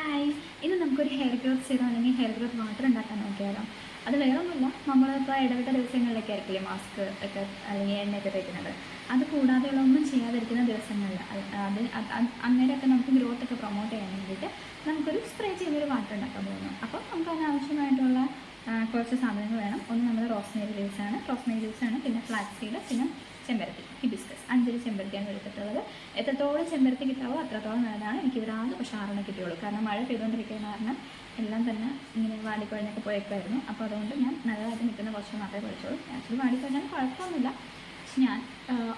Hi, ഇന്ന് നമുക്കൊരു hair growth serum അല്ലെങ്കിൽ ഹെയർ ഗ്രോത്ത് വാട്ടർ ഉണ്ടാക്കാൻ നോക്കിയാലോ. അത് വേറൊന്നുമില്ല, നമ്മളിപ്പോൾ ഇടവിട്ട ദിവസങ്ങളിലൊക്കെ ആയിരിക്കില്ലേ മാസ്ക് ഒക്കെ അല്ലെങ്കിൽ എണ്ണയൊക്കെ തേക്കുന്നത്. അത് കൂടാതെയുള്ള ഒന്നും ചെയ്യാതിരിക്കുന്ന ദിവസങ്ങളിൽ അന്നേരമൊക്കെ നമുക്ക് ഗ്രോത്ത് ഒക്കെ പ്രൊമോട്ട് ചെയ്യാൻ വേണ്ടിയിട്ട് നമുക്കൊരു സ്പ്രേ ചെയ്യുന്നൊരു വാട്ടർ ഉണ്ടാക്കാൻ പോകുന്നു. അപ്പോൾ നമുക്ക് അതിനാവശ്യമായിട്ടുള്ള കുറച്ച് സാധനങ്ങൾ വേണം. ഒന്ന് നമ്മൾ റോസ്മേരി ലീവ്സാണ്, പിന്നെ ഫ്ലാക്സ് സീഡ്, പിന്നെ ചെമ്പരത്തി, ഹിബിസ്കസ്. 5 ചെമ്പരത്തിയാണ് എടുത്തിട്ടുള്ളത്. എത്രത്തോളം ചെമ്പരത്തി കിട്ടാവോ അത്രത്തോളം നല്ലതാണ്. എനിക്കിവിടെ ആകെ പക്ഷേ 6 കിട്ടിയുള്ളൂ. കാരണം മഴ പെയ്തുകൊണ്ടിരിക്കുന്ന കാരണം എല്ലാം തന്നെ ഇങ്ങനെ വാടിക്കൊഴിഞ്ഞൊക്കെ പോയേക്കായിരുന്നു. അപ്പോൾ അതുകൊണ്ട് ഞാൻ നല്ലതായിട്ട് നിൽക്കുന്ന കുറച്ച് മാത്രമേ പറിച്ചുള്ളൂ. ആക്ച്വലി വാടിക്കൊഴിഞ്ഞാൽ കുഴപ്പമൊന്നുമില്ല, പക്ഷെ ഞാൻ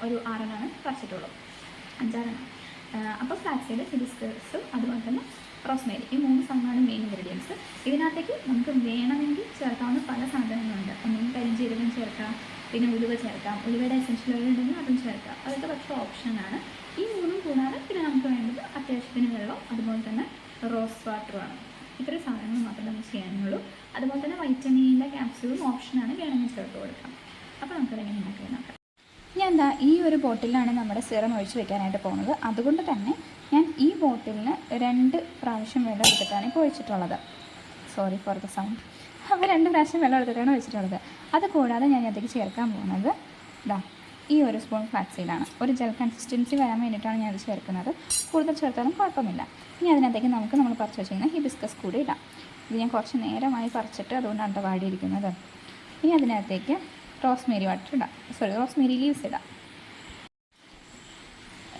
ഒരു 6 പറിച്ചിട്ടുള്ളൂ, 5-6. അപ്പോൾ ഫ്ലാക്സ് സീഡ്, ഹിബിസ്കസ്, അതുപോലെ തന്നെ റോസ്മേരി, ഈ 3 സാധനമാണ് മെയിൻ ഇൻഗ്രീഡിയൻസ്. ഇതിനകത്തേക്ക് നമുക്ക് വേണമെങ്കിൽ ചേർക്കാവുന്ന പല സാധനങ്ങളുണ്ട്. ഒന്നെങ്കിൽ കരിഞ്ജീരകം ചേർക്കാം, പിന്നെ ഉലുവ ചേർക്കാം, ഉലുവയുടെ എസൻഷ്യൽ ഓയിൽ ഉണ്ടെങ്കിൽ അതും ചേർക്കാം. അതൊക്കെ പക്ഷേ ഓപ്ഷനാണ്. ഈ 3 കൂടാതെ പിന്നെ നമുക്ക് വേണ്ടത് അത്യാവശ്യത്തിന് വെള്ളം, അതുപോലെ തന്നെ റോസ് വാട്ടറുമാണ്. ഇത്രയും സാധനങ്ങൾ മാത്രമേ നമുക്ക് ചെയ്യാനുള്ളൂ. അതുപോലെ തന്നെ വൈറ്റമിൻ്റെ ക്യാപ്സ്യൂളും ഓപ്ഷനാണ്, വേണമെങ്കിൽ ചേർത്ത് കൊടുക്കാം. അപ്പോൾ നമുക്കതെങ്ങനെ ഉണ്ടാക്കി നോക്കാം. ഞാൻ ഈ ഒരു ബോട്ടിലാണ് നമ്മുടെ സിറം ഒഴിച്ച് വെക്കാനായിട്ട് പോകുന്നത്. അതുകൊണ്ട് തന്നെ ഞാൻ ഈ ബോട്ടിലിന് 2 പ്രാവശ്യം വെള്ളം എടുത്തിട്ടാണ് ഇപ്പോൾ ഒഴിച്ചിട്ടുള്ളത്. Sorry for the sound. അപ്പോൾ 2 പ്രാവശ്യം വെള്ളം എടുത്തിട്ടാണ് ഒഴിച്ചിട്ടുള്ളത്. അതുകൂടാതെ ഞാൻ അതിലേക്ക് ചേർക്കാൻ പോകുന്നത് ഈ ഒരു സ്പൂൺ ഫ്ലാക്സ് സീഡാണ്. ഒരു ജെൽ കൺസിസ്റ്റൻസി വരാൻ വേണ്ടിയിട്ടാണ് ഞാനത് ചേർക്കുന്നത്. കൂടുതൽ ചേർത്താലും കുഴപ്പമില്ല. ഇനി അതിനകത്തേക്ക് നമ്മൾ പറിച്ച് വെച്ചിരിക്കുന്ന ഹിബിസ്കസ് കൂടി ഇടാം. ഇത് ഞാൻ കുറച്ച് നേരമായി പറിച്ചിട്ട് അതുകൊണ്ടാണ് വാടിയിരിക്കുന്നത്. ഇനി അതിനകത്തേക്ക് റോസ്മേരി ലീവ്സ് ഇടാം.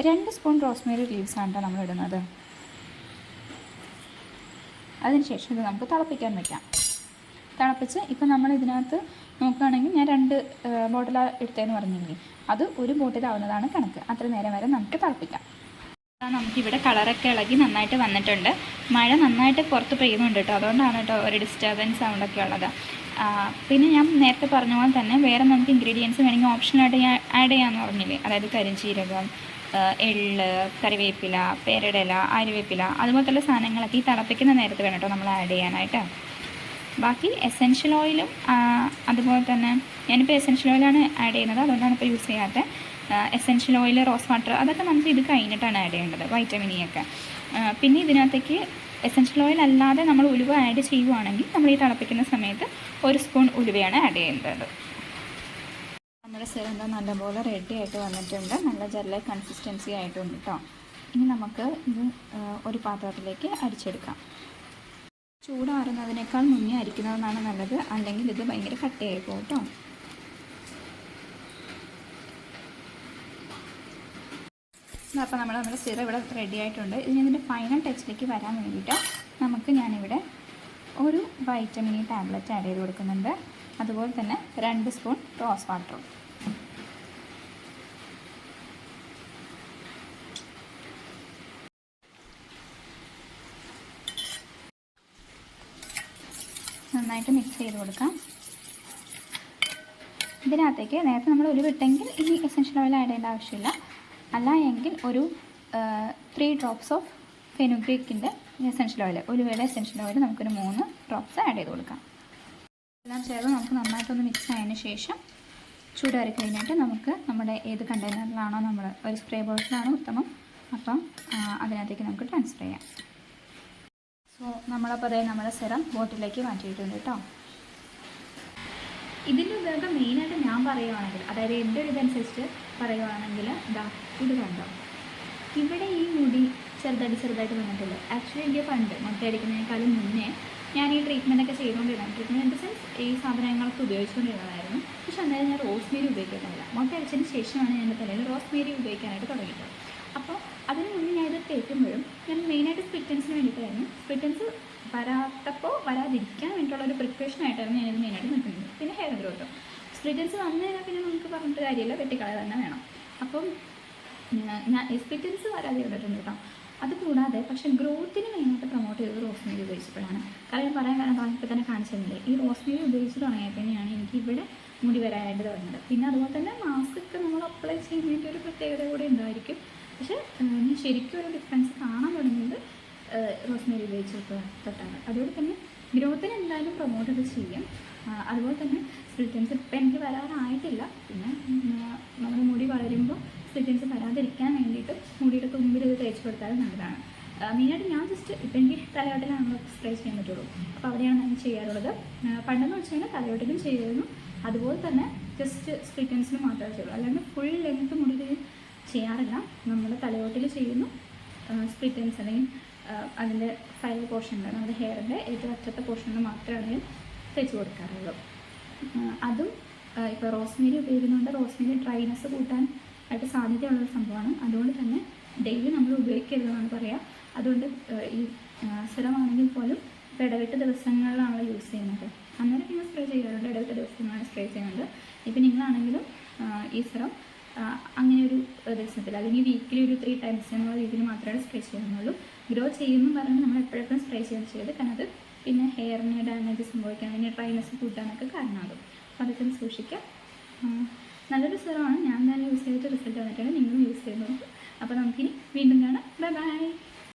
2 സ്പൂൺ റോസ്മേരി ലീവ്സാണ് നമ്മൾ ഇടുന്നത്. അതിനുശേഷം ഇത് നമുക്ക് തിളപ്പിക്കാൻ വയ്ക്കാം. തിളപ്പിച്ച് ഇപ്പം നമ്മൾ ഇതിനകത്ത് നോക്കുകയാണെങ്കിൽ ഞാൻ 2 ബോട്ടിൽ എടുത്തതെന്ന് പറഞ്ഞില്ലേ, അത് ഒരു ബോട്ടിലാവുന്നതാണ് കണക്ക്. അത്ര നേരം വരെ നമുക്ക് തിളപ്പിക്കാം. നമുക്കിവിടെ കളറൊക്കെ ഇളകി നന്നായിട്ട് വന്നിട്ടുണ്ട്. മഴ നന്നായിട്ട് പുറത്ത് പെയ്യുന്നുണ്ട് കേട്ടോ, അതുകൊണ്ടാണ് കേട്ടോ ഒരു ഡിസ്റ്റർബൻസ് സൗണ്ടൊക്കെ ഉള്ളത്. പിന്നെ ഞാൻ നേരത്തെ പറഞ്ഞ പോലെ തന്നെ വേറെ നമുക്ക് ഇൻഗ്രീഡിയൻസ് വേണമെങ്കിൽ ഓപ്ഷനായിട്ട് ഞാൻ ആഡ് ചെയ്യാമെന്ന് പറഞ്ഞില്ലേ, അതായത് കരിഞ്ജീരകം, എള്ള്, കറിവേപ്പില, പേരടല, ആര്യവേപ്പില, അതുപോലത്തെ സാധനങ്ങളൊക്കെ ഈ തിളപ്പിക്കുന്ന നേരത്ത് വേണം കേട്ടോ നമ്മൾ ആഡ് ചെയ്യാനായിട്ട്. ബാക്കി എസെൻഷ്യൽ ഓയിലും അതുപോലെ തന്നെ ഞാനിപ്പോൾ എസെൻഷ്യൽ ഓയിലാണ് ആഡ് ചെയ്യുന്നത്, അതുകൊണ്ടാണ് ഇപ്പോൾ യൂസ് ചെയ്യാത്തത്. എസെൻഷ്യൽ ഓയിൽ, റോസ് വാട്ടർ, അതൊക്കെ നമുക്ക് ഇത് കഴിഞ്ഞിട്ടാണ് ആഡ് ചെയ്യേണ്ടത്, വൈറ്റമിൻ ഇ ഒക്കെ. പിന്നെ ഇതിനകത്തേക്ക് എസെൻഷ്യൽ ഓയിൽ അല്ലാതെ നമ്മൾ ഉലുവ ആഡ് ചെയ്യുവാണെങ്കിൽ നമ്മൾ ഈ തിളപ്പിക്കുന്ന സമയത്ത് 1 സ്പൂൺ ഉലുവയാണ് ആഡ് ചെയ്യേണ്ടത്. നമ്മുടെ സിറം നല്ലപോലെ റെഡി ആയിട്ട് വന്നിട്ടുണ്ട്. നല്ല ജെൽ കൺസിസ്റ്റൻസി ആയിട്ടുണ്ട് കേട്ടോ. ഇനി നമുക്ക് ഇത് ഒരു പാത്രത്തിലേക്ക് അരിച്ചെടുക്കാം. ചൂടാറുന്നതിനേക്കാൾ മുന്നേ അരിക്കുന്നതെന്നാണ് നല്ലത്, അല്ലെങ്കിൽ ഇത് ഭയങ്കര കട്ടയായി പോകും കേട്ടോ. അപ്പോൾ നമ്മുടെ സിറം ഇവിടെ റെഡി ആയിട്ടുണ്ട്. ഇനി ഇതിൻ്റെ ഫൈനൽ ടച്ചിലേക്ക് വരാൻ വേണ്ടിയിട്ട് ഞാനിവിടെ ഒരു വൈറ്റമിൻ ഇ ടാബ്ലറ്റ് ആഡ് ചെയ്ത് കൊടുക്കുന്നുണ്ട്. അതുപോലെ തന്നെ 2 സ്പൂൺ റോസ് വാട്ടറും. നന്നായിട്ട് മിക്സ് ചെയ്ത് കൊടുക്കാം. ഇതിനകത്തേക്ക് നേരത്തെ നമ്മൾ ഉലുവിട്ടെങ്കിൽ ഇനി എസെൻഷ്യൽ ഓയിൽ ആഡ് ചെയ്യേണ്ട ആവശ്യമില്ല. അല്ല എങ്കിൽ ഒരു 3 ഡ്രോപ്സ് ഓഫ് ഫെനുഗ്രീക്കിൻ്റെ എസെൻഷ്യൽ ഓയിൽ, ഉലുവയുടെ എസെൻഷ്യൽ ഓയിൽ നമുക്കൊരു 3 ഡ്രോപ്സ് ആഡ് ചെയ്ത് കൊടുക്കാം. എല്ലാം ചേർന്ന് നമുക്ക് നന്നായിട്ടൊന്ന് മിക്സ് ആയതിന് ശേഷം ചൂടാറി കഴിഞ്ഞിട്ട് നമുക്ക് നമ്മുടെ ഏത് കണ്ടെയ്നറിലാണോ നമ്മൾ, ഒരു സ്പ്രേ ബോട്ടിലാണ് ഉത്തമം, അപ്പം അതിനകത്തേക്ക് നമുക്ക് ട്രാൻസ്ഫർ ചെയ്യാം. സോ നമ്മളപ്പോൾ നമ്മുടെ സിറം ബോട്ടിലേക്ക് മാറ്റിയിട്ടുണ്ട് കേട്ടോ. ഇതിൻ്റെ ഉപയോഗം മെയിനായിട്ട് ഞാൻ പറയുവാണെങ്കിൽ, അതായത് എൻ്റെ ഒരു ഇതനുസരിച്ച് പറയുവാണെങ്കിൽ ഇത് കണ്ടോ, ഇവിടെ ഈ മുടി ചെറുതായിട്ട് വന്നിട്ടുള്ളൂ. ആക്ച്വലി എനിക്ക് പണ്ട് മുട്ടയടിക്കുന്നതിനേക്കാളും മുന്നേ ഞാൻ ഈ ട്രീറ്റ്മെൻറ്റൊക്കെ ചെയ്തുകൊണ്ടിരുന്നത്, ട്രീറ്റ്മെൻറ്റ് ഇൻ ദ സെൻസ് ഈ സാധനങ്ങളൊക്കെ ഉപയോഗിച്ചുകൊണ്ടിരുന്നതായിരുന്നു. പക്ഷെ അന്നേരം ഞാൻ റോസ്മേരി ഉപയോഗിക്കുന്നില്ല. മുട്ടയടിച്ചതിന് ശേഷമാണ് ഞാൻ എൻ്റെ തലയിൽ റോസ്മേരി ഉപയോഗിക്കാനായിട്ട് തുടങ്ങിയത്. അപ്പോൾ അതിന് മുന്നേ ഞാൻ ഇത് തേക്കുമ്പോഴും ഞാൻ മെയിനായിട്ട് സ്പ്ലിറ്റൻസിന് വേണ്ടിയിട്ടായിരുന്നു. സ്പ്ലിറ്റൻസ് വരാതിരിക്കാൻ വേണ്ടിയിട്ടുള്ള ഒരു പ്രിപ്പറേഷനായിട്ടായിരുന്നു ഞാനിത് മെയിനായിട്ട് നിൽക്കുന്നത്. പിന്നെ ഹെയർ ഗ്രോത്തും. സ്പ്ലിറ്റൻസ് വന്നു കഴിഞ്ഞാൽ പിന്നെ നമുക്ക് പറഞ്ഞിട്ട് കാര്യമില്ല, വെട്ടിക്കളയ തന്നെ വേണം. അപ്പം ഞാൻ സ്പ്ലിറ്റൻസ് വരാതെ ഇട്ടിട്ടുണ്ട് കേട്ടോ. അതുകൂടാതെ പക്ഷേ ഗ്രോത്തിന് മെയിനായിട്ട് പ്രൊമോട്ട് ചെയ്തത് റോസ്മേരി ഉപയോഗിച്ചപ്പോഴാണ്. കാരണം പറയാൻ കാരണം ഇപ്പോൾ തന്നെ കാണിച്ചിട്ടുണ്ട്, ഈ റോസ്മേരി ഉപയോഗിച്ച് തുടങ്ങിയപ്പോൾ തന്നെയാണ് എനിക്ക് ഇവിടെ മുടി വരാനായിട്ട് തുടങ്ങുന്നത്. പിന്നെ അതുപോലെ തന്നെ മാസ്ക് ഒക്കെ നമ്മൾ അപ്ലൈ ചെയ്യുന്നതിൻ്റെ ഒരു പ്രത്യേകത കൂടെ ഉണ്ടായിരിക്കും. പക്ഷേ ഞാൻ ശരിക്കും ഒരു ഡിഫറൻസ് കാണാൻ തുടങ്ങിയത് റോസ്മേരി ഉപയോഗിച്ച് തൊട്ടാണ്. അതുപോലെ തന്നെ ഗ്രോത്തിന് എന്തായാലും പ്രൊമോട്ട് ഇത് ചെയ്യും. അതുപോലെ തന്നെ സ്പ്ലിറ്റൻസ് ഇപ്പം എനിക്ക് വരാനായിട്ടില്ല. പിന്നെ നമ്മുടെ മുടി വളരുമ്പോൾ സ്പ്ലിറ്റൻസ് വരാതിരിക്കാൻ വേണ്ടിയിട്ട് മുടിയുടെ തുമ്പിൽ ഇത് തേച്ച് കൊടുത്താൽ നല്ലതാണ്. മെയിനായിട്ട് ഞാൻ ജസ്റ്റ് ഇപ്പം എനിക്ക് തലയോട്ടിലാണ് നമ്മൾ സ്പ്രേ ചെയ്യാൻ പറ്റുള്ളൂ, അപ്പോൾ അവിടെയാണ് ഞാൻ ചെയ്യാറുള്ളത്. പണ്ടെന്ന് വെച്ച് കഴിഞ്ഞാൽ തലയോട്ടിലും ചെയ്യുമായിരുന്നു, അതുപോലെ തന്നെ ജസ്റ്റ് സ്പ്ലിറ്റ് എൻഡ്സിന് മാത്രമേ ചെയ്യുള്ളൂ, അല്ലാണ്ട് ഫുൾ ലെങ്ത് മുടി ചെയ്യാറില്ല. നമ്മൾ തലയോട്ടിൽ ചെയ്യുന്നു, സ്പ്ലിറ്റ് എൻഡ്സ് അല്ലെങ്കിൽ അതിൻ്റെ ഫയൽ പോർഷനിൽ നമ്മുടെ ഹെയറിൻ്റെ ഏറ്റവും അറ്റത്തെ പോർഷനിൽ മാത്രമാണ് ഞാൻ തേച്ച് കൊടുക്കാറുള്ളൂ. അതും ഇപ്പോൾ റോസ്മേരി ഉപയോഗിക്കുന്നുണ്ട്. റോസ്മേരി ഡ്രൈനെസ് കൂട്ടാൻ ആയിട്ട് സാധ്യതയുള്ളൊരു സംഭവമാണ്, അതുകൊണ്ട് തന്നെ ഡെയിലി നമ്മൾ ഉപയോഗിക്കരുതെന്നാണ് പറയുക. അതുകൊണ്ട് ഈ സിറമാണെങ്കിൽ പോലും ഇപ്പോൾ ഇടവിട്ട ദിവസങ്ങളിലാണല്ലോ യൂസ് ചെയ്യുന്നത്, അന്നേരം നിങ്ങൾ സ്പ്രേ ചെയ്യാറുണ്ട്, ഇടവിട്ട ദിവസങ്ങളാണ് സ്പ്രേ ചെയ്യുന്നുണ്ട്. ഇപ്പം നിങ്ങളാണെങ്കിലും ഈ സിറം അങ്ങനെ ഒരു ദിവസത്തിൽ അല്ലെങ്കിൽ വീക്കിലി ഒരു 3 times എന്നുള്ള രീതിയിൽ മാത്രമേ സ്പ്രേ ചെയ്യാറുള്ളൂ. ഗ്രോ ചെയ്യുമെന്ന് പറഞ്ഞാൽ നമ്മൾ എപ്പോഴെപ്പോഴും സ്പ്രേ ചെയ്യാൻ ചെയ്ത്, കാരണം അത് പിന്നെ ഹെയറിന് ഡാമേജ് സംഭവിക്കാൻ, പിന്നെ ഡ്രൈനെസ് കൂട്ടാനൊക്കെ കാരണമാകും. അപ്പോൾ അതൊക്കെ ഒന്ന് സൂക്ഷിക്കുക. നല്ലൊരു സിറമാണ്, ഞാൻ തന്നെ യൂസ് ചെയ്തിട്ട് റിസൾട്ട് വന്നിട്ടാണ്, നിങ്ങളും യൂസ് ചെയ്യുന്നത്. അപ്പോൾ നമുക്കിനി വീണ്ടും കാണാം. Bye bye.